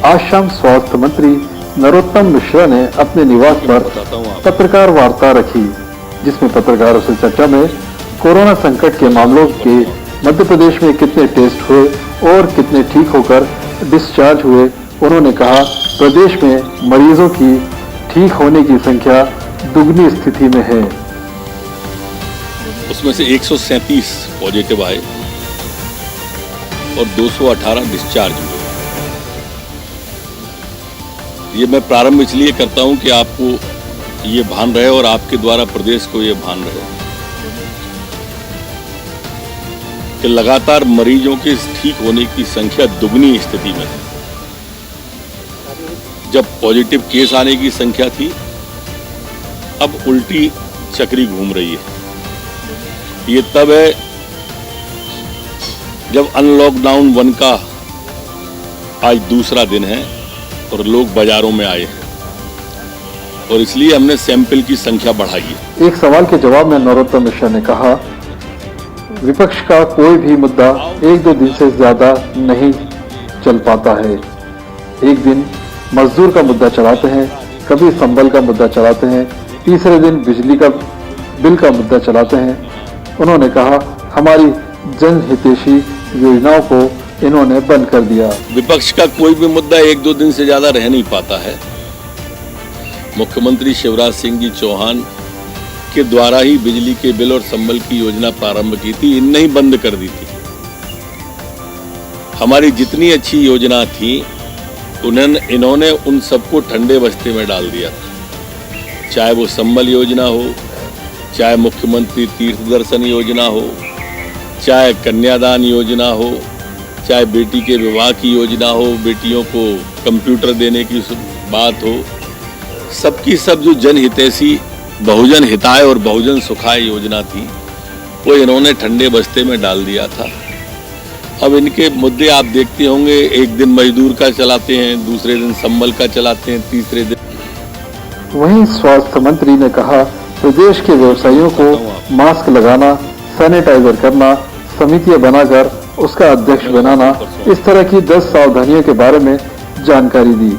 आज शाम स्वास्थ्य मंत्री नरोत्तम मिश्रा ने अपने निवास पर पत्रकार वार्ता रखी, जिसमें पत्रकारों से चर्चा में कोरोना संकट के मामलों के मध्य प्रदेश में कितने टेस्ट हुए और कितने ठीक होकर डिस्चार्ज हुए। उन्होंने कहा, प्रदेश में मरीजों की ठीक होने की संख्या दुगनी स्थिति में है। उसमें से 137 पॉजिटिव आए और 218 डिस्चार्ज हुए। ये मैं प्रारंभ इसलिए करता हूं कि आपको ये भान रहे और आपके द्वारा प्रदेश को ये भान रहे कि लगातार मरीजों के ठीक होने की संख्या दुगनी स्थिति में है। जब पॉजिटिव केस आने की संख्या थी, अब उल्टी चक्री घूम रही है। ये तब है जब अनलॉकडाउन 1 का आज दूसरा दिन है और लोग बाजारों में आए हैं, और इसलिए हमने सैंपल की संख्या बढ़ाई है। एक सवाल के जवाब में नरोत्तम मिश्रा ने कहा, विपक्ष का कोई भी मुद्दा 1-2 दिन से ज्यादा नहीं चल पाता है। एक दिन मजदूर का मुद्दा चलाते हैं, कभी संबल का मुद्दा चलाते हैं, तीसरे दिन बिजली का बिल का मुद्दा चलाते हैं। उन्होंने कहा, हमारी जनहितैषी योजनाओं को इन्होंने बंद कर दिया। विपक्ष का कोई भी मुद्दा 1-2 दिन से ज्यादा रह नहीं पाता है। मुख्यमंत्री शिवराज सिंह जी चौहान के द्वारा ही बिजली के बिल और संबल की योजना प्रारंभ की थी, इनने ही बंद कर दी थी। हमारी जितनी अच्छी योजना थी इन्होंने उन सबको ठंडे बस्ते में डाल दिया था। चाहे वो संबल योजना हो, चाहे मुख्यमंत्री तीर्थ दर्शन योजना हो, चाहे कन्यादान योजना हो, चाहे बेटी के विवाह की योजना हो, बेटियों को कंप्यूटर देने की बात हो, सबकी सब जो जनहितैषी बहुजन हिताय और बहुजन सुखाय योजना थी, वो इन्होंने ठंडे बस्ते में डाल दिया था। अब इनके मुद्दे आप देखते होंगे, एक दिन मजदूर का चलाते हैं, दूसरे दिन संबल का चलाते हैं, तीसरे दिन। वहीं स्वास्थ्य मंत्री ने कहा, प्रदेश के व्यवसायियों को मास्क लगाना, सैनिटाइजर करना, समितियां बनाकर उसका अध्यक्ष बनाना, इस तरह की 10 सावधानियों के बारे में जानकारी दी।